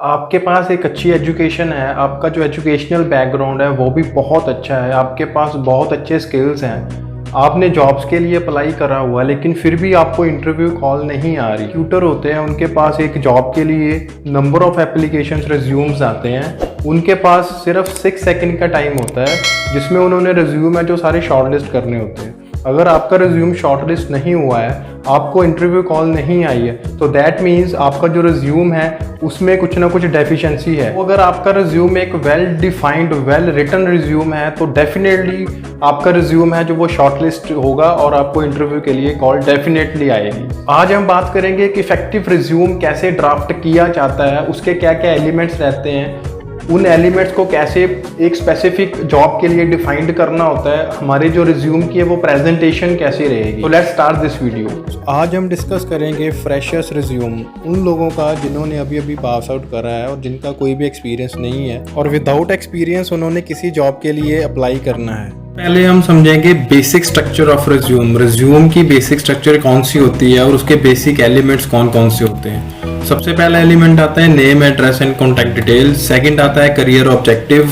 आपके पास एक अच्छी एजुकेशन है, आपका जो एजुकेशनल बैकग्राउंड है वो भी बहुत अच्छा है, आपके पास बहुत अच्छे स्किल्स हैं, आपने जॉब्स के लिए अप्लाई करा हुआ है लेकिन फिर भी आपको इंटरव्यू कॉल नहीं आ रही। ट्यूटर होते हैं, उनके पास एक जॉब के लिए नंबर ऑफ एप्लीकेशंस रिज्यूम्स आते हैं, उनके पास सिर्फ 6 सेकंड का टाइम होता है जिसमें उन्होंने रिज्यूम है जो सारे शॉर्टलिस्ट करने होते हैं। अगर आपका रिज्यूम शॉर्टलिस्ट नहीं हुआ है, आपको इंटरव्यू कॉल नहीं आई है, तो दैट मीन्स आपका जो रिज्यूम है उसमें कुछ ना कुछ डेफिशिएंसी है। तो अगर आपका रिज्यूम एक well defined well written resume है तो डेफिनेटली आपका रिज्यूम है जो वो शॉर्टलिस्ट होगा और आपको इंटरव्यू के लिए कॉल डेफिनेटली आएगी। आज हम बात करेंगे कि इफेक्टिव रिज्यूम कैसे ड्राफ्ट किया जाता है, उसके क्या क्या एलिमेंट्स रहते हैं, उन एलिमेंट्स को कैसे एक स्पेसिफिक जॉब के लिए डिफाइंड करना होता है, हमारे जो रिज्यूम की है वो प्रेजेंटेशन कैसे रहेगी। तो लेट्स स्टार्ट दिस वीडियो। आज हम डिस्कस करेंगे फ्रेशर्स रिज्यूम, उन लोगों का जिन्होंने अभी अभी पास आउट करा है और जिनका कोई भी एक्सपीरियंस नहीं है और विदाउट एक्सपीरियंस उन्होंने किसी जॉब के लिए अप्लाई करना है। पहले हम समझेंगे basic structure of resume. Resume की बेसिक स्ट्रक्चर कौन सी होती है और उसके बेसिक एलिमेंट्स कौन कौन से होते हैं। सबसे पहला एलिमेंट आता है name, address and contact detail. Second आता है करियर ऑब्जेक्टिव।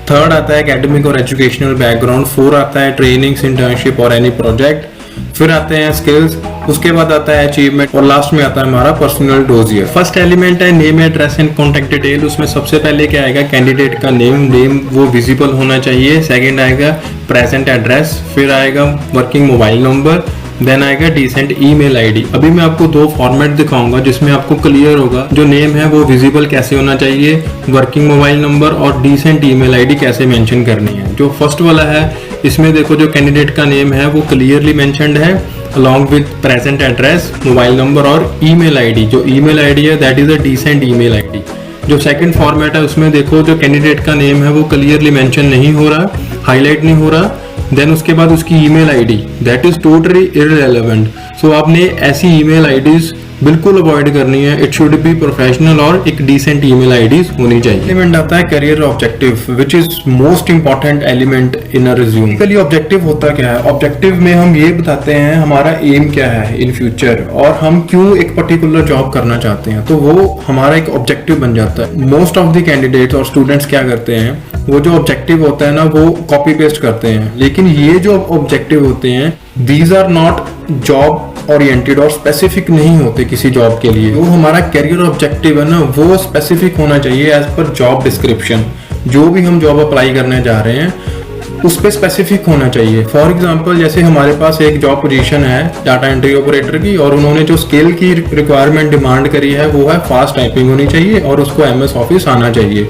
थर्ड आता है एकेडमिक और एजुकेशनल बैकग्राउंड। फोर आता है ट्रेनिंग्स, इंटर्नशिप और एनी प्रोजेक्ट। फिर आते हैं स्किल्स, उसके बाद आता है अचीवमेंट और लास्ट में आता है हमारा पर्सनल डोजियर। फर्स्ट एलिमेंट है name, address and contact detail. उसमें सबसे पहले क्या आएगा, कैंडिडेट का नेम वो विजिबल होना चाहिए। सेकंड आएगा प्रेजेंट एड्रेस, फिर आएगा वर्किंग मोबाइल नंबर, देन आएगा डिसेंट ईमेल आईडी। अभी मैं आपको दो फॉर्मेट दिखाऊंगा जिसमें आपको क्लियर होगा जो नेम है वो विजिबल कैसे होना चाहिए, वर्किंग मोबाइल नंबर और डिसेंट ईमेल आईडी कैसे मेंशन करनी है। जो फर्स्ट वाला है इसमें देखो जो कैंडिडेट का नेम है वो क्लियरली मेंशन्ड है along with present address, mobile number और ईमेल आईडी। जो ईमेल आईडी है that is a decent email ID. जो सेकंड फॉर्मेट है उसमें देखो जो कैंडिडेट का नेम है वो क्लियरली मेंशन नहीं हो रहा, हाईलाइट नहीं हो रहा, देन उसके बाद उसकी email ID that is totally irrelevant. So आपने ऐसी ईमेल आईडीज बिल्कुल अवॉइड करनी है। इट शुड बी प्रोफेशनल और एक डिसेंट ईमेल आईडीज होनी चाहिए। एलिमेंट आता है career objective which is most important element in a resume. Basically objective होता क्या है, ऑब्जेक्टिव में हम ये बताते हैं हमारा एम क्या है इन फ्यूचर और हम क्यों एक पर्टिकुलर जॉब करना चाहते हैं, तो वो हमारा एक ऑब्जेक्टिव बन जाता है। मोस्ट ऑफ द कैंडिडेट्स और स्टूडेंट्स क्या करते हैं, वो जो ऑब्जेक्टिव होता है ना वो कॉपी पेस्ट करते हैं, लेकिन ये जो ऑब्जेक्टिव होते हैं these are not job oriented और स्पेसिफिक नहीं होते किसी जॉब के लिए। वो हमारा करियर ऑब्जेक्टिव है ना वो स्पेसिफिक होना चाहिए एज पर जॉब डिस्क्रिप्शन। जो भी हम जॉब अप्लाई करने जा रहे हैं उस पर स्पेसिफिक होना चाहिए। फॉर एग्जांपल जैसे हमारे पास एक जॉब पोजीशन है डाटा एंट्री ऑपरेटर की और उन्होंने जो स्किल की रिक्वायरमेंट डिमांड करी है वो है फास्ट टाइपिंग होनी चाहिए और उसको MS ऑफिस आना चाहिए।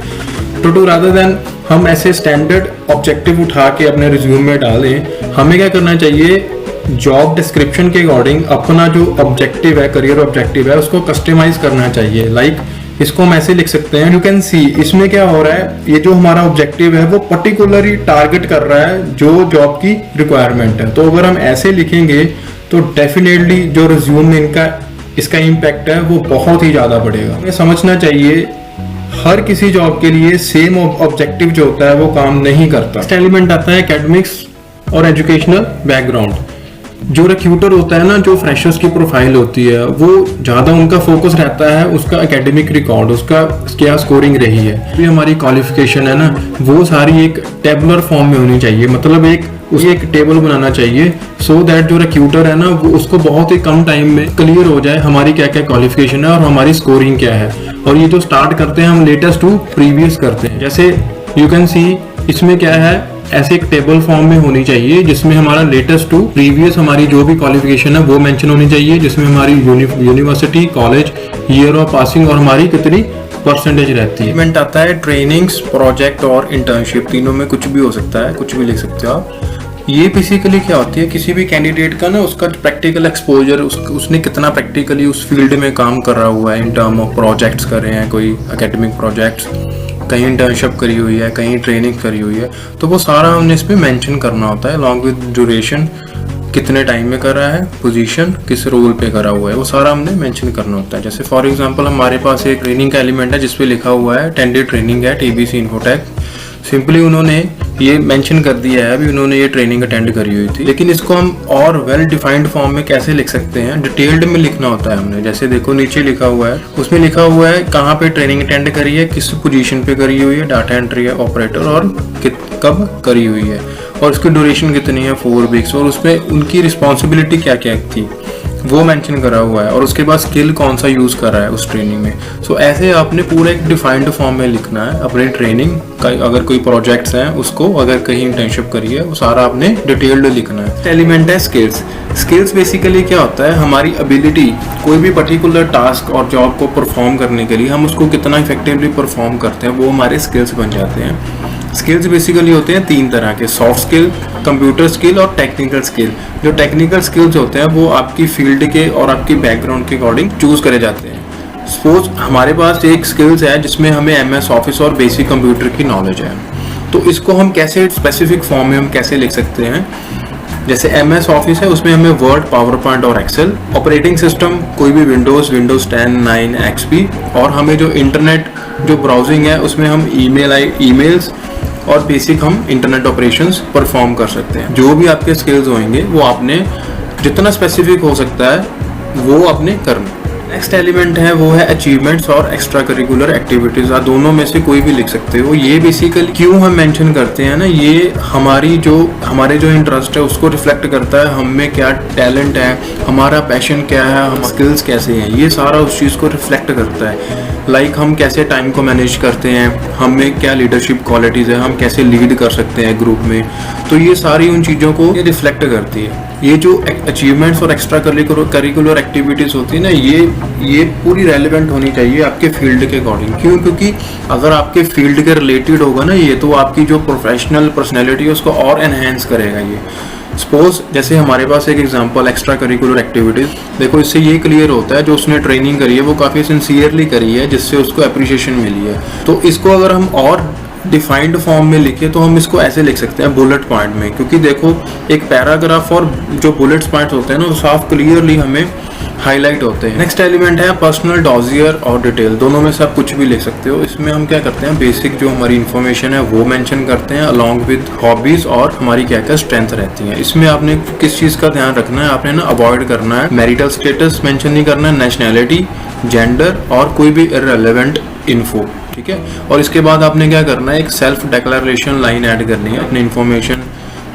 तो रादर देन हम ऐसे स्टैंडर्ड ऑब्जेक्टिव उठा के अपने रिज्यूम में डालें, हमें क्या करना चाहिए, जॉब डिस्क्रिप्शन के अकॉर्डिंग अपना जो ऑब्जेक्टिव है, करियर ऑब्जेक्टिव है, उसको कस्टमाइज करना चाहिए। लाइक इसको हम ऐसे लिख सकते हैं, यू कैन सी इसमें क्या हो रहा है, ये जो हमारा ऑब्जेक्टिव है वो पर्टिकुलरली टारगेट कर रहा है जो जॉब की रिक्वायरमेंट है। तो अगर हम ऐसे लिखेंगे तो डेफिनेटली जो रिज्यूम में इसका इम्पैक्ट है वो बहुत ही ज्यादा बढ़ेगा। हमें समझना चाहिए हर किसी जॉब के लिए सेम ऑब्जेक्टिव जो होता है वो काम नहीं करता। नेक्स्ट एलिमेंट आता है एकेडमिक्स और एजुकेशनल बैकग्राउंड। जो रिक्रूटर होता है ना, जो फ्रेशर्स की प्रोफाइल होती है वो ज्यादा उनका फोकस रहता है उसका एकेडमिक रिकॉर्ड, उसका क्या स्कोरिंग रही है, भी हमारी क्वालिफिकेशन है ना वो सारी एक टेबुलर फॉर्म में होनी चाहिए। मतलब उसे एक टेबल बनाना चाहिए सो दैट जो रिक्रूटर है ना वो उसको बहुत ही कम टाइम में क्लियर हो जाए हमारी क्या क्या क्वालिफिकेशन है और हमारी स्कोरिंग क्या है। और ये जो स्टार्ट करते हैं हम लेटेस्ट टू प्रीवियस करते हैं। जैसे यू कैन सी इसमें क्या है, ऐसे एक टेबल फॉर्म में होनी चाहिए जिसमें हमारा लेटेस्ट टू प्रीवियस हमारी जो भी क्वालिफिकेशन है वो मेंशन होनी चाहिए, जिसमें हमारी university, college, year of passing और हमारी कितनी परसेंटेज रहती है। इवेंट आता है ट्रेनिंग्स, प्रोजेक्ट और इंटर्नशिप। तीनों में कुछ भी हो सकता है, कुछ भी लिख सकते हो आप। ये बेसिकली क्या होती है, किसी भी कैंडिडेट का ना उसका प्रैक्टिकल एक्सपोजर, उसने कितना प्रैक्टिकली उस फील्ड में काम कर रहा हुआ है इन टर्म ऑफ प्रोजेक्ट्स कर रहे हैं, कोई एकेडमिक प्रोजेक्ट्स, कहीं इंटर्नशिप करी हुई है, कहीं ट्रेनिंग करी हुई है, तो वो सारा हमने इस पर मेंशन करना होता है अलॉन्ग विद ड्यूरेशन, कितने टाइम में कर रहा है, पोजीशन किस रोल पे करा हुआ है, वो सारा हमने मेंशन करना होता है। जैसे फॉर एग्जांपल हमारे पास एक ट्रेनिंग का एलिमेंट है जिसपे लिखा हुआ है 10 डे ट्रेनिंग है TBC इन्फोटेक। सिंपली उन्होंने ये मेंशन कर दिया है अभी उन्होंने ये ट्रेनिंग अटेंड करी हुई थी, लेकिन इसको हम और वेल डिफाइंड फॉर्म में कैसे लिख सकते हैं, डिटेल्ड में लिखना होता है हमने। जैसे देखो नीचे लिखा हुआ है, उसमें लिखा हुआ है कहाँ पे ट्रेनिंग अटेंड करी है, किस पोजीशन पे करी हुई है, डाटा एंट्री है, ऑपरेटर, और कब करी हुई है, और उसकी ड्यूरेशन कितनी है 4 वीक्स, और उसमें उनकी रिस्पॉन्सिबिलिटी क्या क्या थी वो मेंशन करा हुआ है, और उसके बाद स्किल कौन सा यूज़ करा है उस ट्रेनिंग में। सो ऐसे आपने पूरा एक डिफाइंड फॉर्म में लिखना है अपनी ट्रेनिंग का। अगर कोई प्रोजेक्ट्स हैं उसको, अगर कहीं इंटर्नशिप करी है, वो सारा आपने डिटेल्ड लिखना है। एलिमेंट है स्किल्स। स्किल्स बेसिकली क्या होता है, हमारी एबिलिटी कोई भी पर्टिकुलर टास्क और जॉब को परफॉर्म करने के लिए हम उसको कितना इफेक्टिवली परफॉर्म करते हैं, वो हमारे स्किल्स बन जाते हैं। स्किल्स बेसिकली होते हैं 3 तरह के, सॉफ्ट स्किल, कंप्यूटर स्किल और टेक्निकल स्किल। जो टेक्निकल स्किल्स होते हैं वो आपकी फील्ड के और आपकी बैकग्राउंड के अकॉर्डिंग चूज करे जाते हैं। सपोज हमारे पास एक स्किल्स है जिसमें हमें MS ऑफिस और बेसिक कंप्यूटर की नॉलेज है, तो इसको हम कैसे स्पेसिफिक फॉर्म में हम कैसे लिख सकते हैं। जैसे MS ऑफिस है, उसमें हमें वर्ड, पावर पॉइंट और एक्सेल। ऑपरेटिंग सिस्टम कोई भी विंडोज़ 10, 9, XP, और हमें जो इंटरनेट जो ब्राउजिंग है उसमें हम ईमेल्स और बेसिक हम इंटरनेट ऑपरेशंस परफॉर्म कर सकते हैं। जो भी आपके स्किल्स होंगे वो आपने जितना स्पेसिफिक हो सकता है वो आपने करना। नेक्स्ट एलिमेंट है वो है अचीवमेंट्स और एक्स्ट्रा करिकुलर एक्टिविटीज। आप दोनों में से कोई भी लिख सकते हो। ये बेसिकली क्यों हम मेंशन करते हैं ना, ये हमारे जो इंटरेस्ट है उसको रिफ्लेक्ट करता है, हम में क्या टैलेंट है, हमारा पैशन क्या है, हम स्किल्स कैसे हैं, ये सारा उस चीज़ को रिफ्लेक्ट करता है। लाइक हम कैसे टाइम को मैनेज करते हैं, हम में क्या लीडरशिप क्वालिटीज़ है, हम कैसे लीड कर सकते हैं ग्रुप में, तो ये सारी उन चीज़ों को ये रिफ्लेक्ट करती है। ये जो अचीवमेंट्स और एक्स्ट्रा करिकुलर एक्टिविटीज़ होती है ना, ये पूरी रेलिवेंट होनी चाहिए आपके फील्ड के अकॉर्डिंग। क्यों? क्योंकि अगर आपके फील्ड के रिलेटेड होगा ना ये, तो आपकी जो प्रोफेशनल पर्सनैलिटी है उसको और एनहेंस करेगा ये। सपोज जैसे हमारे पास एक एग्जांपल एक्स्ट्रा करिकुलर एक्टिविटीज़, देखो इससे ये क्लियर होता है जो उसने ट्रेनिंग करी है वो काफ़ी सिंसियरली करी है, जिससे उसको अप्रिशिएशन मिली है। तो इसको अगर हम और डिफाइंड फॉर्म में लिखे तो हम इसको ऐसे लिख सकते हैं बुलेट पॉइंट में, क्योंकि देखो एक पैराग्राफ और जो बुलेट्स पॉइंट्स होते हैं ना वो साफ क्लियरली हमें हाईलाइट होते हैं। नेक्स्ट एलिमेंट है पर्सनल, डॉजियर और डिटेल। दोनों में से आप कुछ भी लिख सकते हो। इसमें हम क्या करते हैं, बेसिक जो हमारी इन्फॉर्मेशन है वो मेंशन करते हैं अलॉन्ग विद हॉबीज और हमारी क्या क्या स्ट्रेंथ रहती है। इसमें आपने किस चीज़ का ध्यान रखना है, आपने ना अवॉइड करना है मैरिटल स्टेटस मेंशन नहीं करना है, नेशनैलिटी, जेंडर और कोई भी इररिलेवेंट इन्फो, ठीक है। और इसके बाद आपने क्या करना है, एक सेल्फ डिक्लेरेशन लाइन ऐड करनी है। अपनी इन्फॉर्मेशन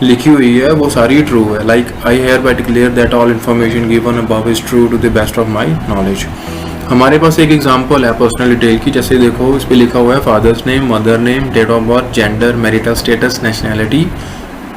लिखी हुई है वो सारी ट्रू है, like I hereby declare that all information given above is true to the best of my knowledge. हमारे पास एक एग्जांपल है पर्सनल डिटेल की, जैसे देखो इस पे लिखा हुआ है father's name, mother name, date of birth, gender, marital status, nationality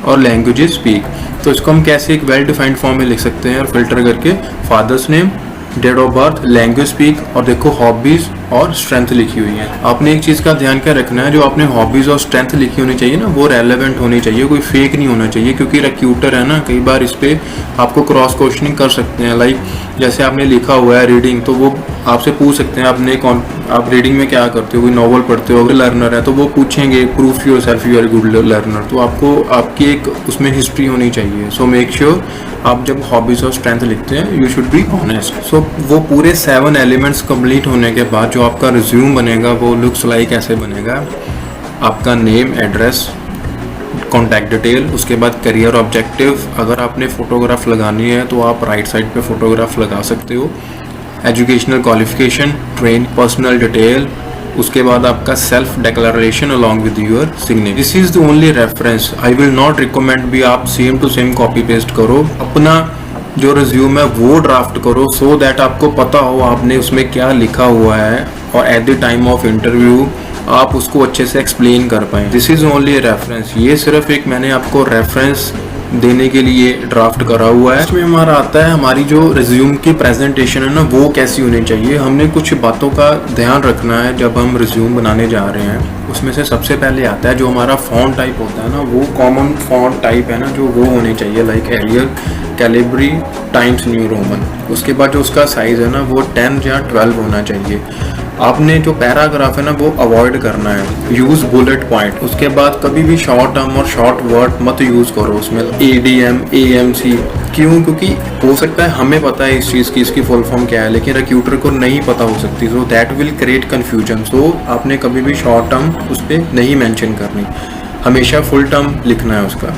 और लैंग्वेजेस स्पीक। तो इसको हम कैसे एक वेल डिफाइंड फॉर्म में लिख सकते हैं और फिल्टर करके father's name, date of birth, language speak और देखो हॉबीज और स्ट्रेंथ लिखी हुई है। आपने एक चीज़ का ध्यान क्या रखना है, जो आपने हॉबीज और स्ट्रेंथ लिखी होनी चाहिए ना वो रेलेवेंट होनी चाहिए, कोई फेक नहीं होना चाहिए, क्योंकि रिक्रूटर है ना कई बार इस पे आपको क्रॉस क्वेश्चनिंग कर सकते हैं। लाइक जैसे आपने लिखा हुआ है रीडिंग, तो वो आपसे पूछ सकते हैं आप रीडिंग में क्या करते हो, कोई नॉवल पढ़ते हो, अगर लर्नर है तो वो पूछेंगे proof yourself you are good learner, तो आपको आपकी एक उसमें हिस्ट्री होनी चाहिए। सो मेक श्योर आप जब हॉबीज और स्ट्रेंथ लिखते हैं यू शुड बी ऑनेस्ट। सो वो पूरे 7 एलिमेंट्स कंप्लीट होने के बाद जो आपका रिज्यूम बनेगा वो लुक्स लाइक ऐसे बनेगा। आपका नेम, एड्रेस, कॉन्टैक्ट डिटेल, उसके बाद करियर ऑब्जेक्टिव, अगर आपने फ़ोटोग्राफ लगानी है तो आप राइट साइड पे फ़ोटोग्राफ लगा सकते हो, educational qualification, train, personal detail, उसके बाद आपका self declaration along with your signature. This is the only reference, I will not recommend भी आप same to same copy paste करो। अपना जो रिज्यूम है वो ड्राफ्ट करो सो दैट आपको पता हो आपने उसमें क्या लिखा हुआ है, और at the time of interview आप उसको अच्छे से एक्सप्लेन कर पाएँ। दिस इज ओनली रेफरेंस, ये सिर्फ एक मैंने आपको रेफरेंस देने के लिए ड्राफ्ट करा हुआ है। इसमें हमारा आता है हमारी जो रिज्यूम की प्रेजेंटेशन है ना वो कैसी होनी चाहिए। हमने कुछ बातों का ध्यान रखना है जब हम रिज्यूम बनाने जा रहे हैं। उसमें से सबसे पहले आता है जो हमारा फॉन्ट टाइप होता है ना, वो कॉमन फॉन्ट टाइप है ना जो वो होने चाहिए, like Arial, Calibri, Times New Roman. उसके बाद जो उसका साइज़ है ना वो 10 या 12 होना चाहिए। आपने जो पैराग्राफ है ना वो अवॉइड करना है, यूज़ बुलेट पॉइंट। उसके बाद कभी भी शॉर्ट टर्म और शॉर्ट वर्ड मत यूज़ करो उसमें, ADM, AMC। क्यों? क्योंकि हो सकता है हमें पता है इस चीज़ की, इसकी फुल फॉर्म क्या है, लेकिन रिक्रूटर को नहीं पता हो सकती, so that will create confusion. So आपने कभी भी शॉर्ट टर्म उस पर नहीं मेंशन करनी। हमेशा फुल टर्म लिखना है उसका।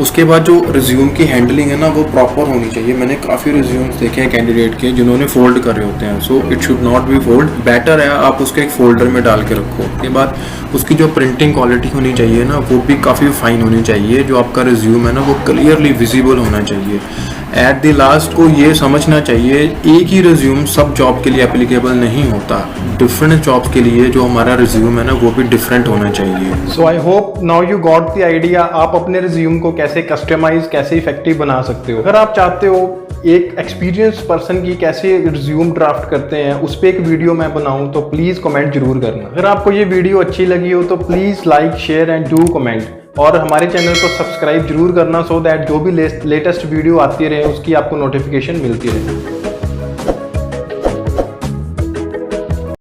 उसके बाद जो रिज्यूम की हैंडलिंग है ना वो प्रॉपर होनी चाहिए। मैंने काफ़ी रिज्यूम्स देखे हैं कैंडिडेट के जिन्होंने फोल्ड कर रहे होते हैं, so it should not be fold. Better है आप उसके एक फोल्डर में डाल के रखो। उसके बाद उसकी जो प्रिंटिंग क्वालिटी होनी चाहिए ना वो भी काफ़ी फाइन होनी चाहिए। जो आपका रिज्यूम है ना वो क्लियरली विजिबल होना चाहिए। एट द लास्ट को ये समझना चाहिए एक ही रिज्यूम सब जॉब के लिए एप्लीकेबल नहीं होता। डिफरेंट जॉब्स के लिए जो हमारा रिज्यूम है ना वो भी डिफरेंट होना चाहिए। So I hope now you got the idea आप अपने रिज्यूम को कैसे कस्टमाइज, कैसे इफेक्टिव बना सकते हो। अगर आप चाहते हो एक एक्सपीरियंस पर्सन की कैसे रिज्यूम ड्राफ्ट करते हैं उस पर एक वीडियो मैं बनाऊं तो प्लीज़ कमेंट जरूर करना। अगर आपको ये वीडियो अच्छी लगी हो तो please like, share and do comment. और हमारे चैनल को सब्सक्राइब जरूर करना सो दैट जो भी लेटेस्ट वीडियो आती रहे उसकी आपको नोटिफिकेशन मिलती रहे।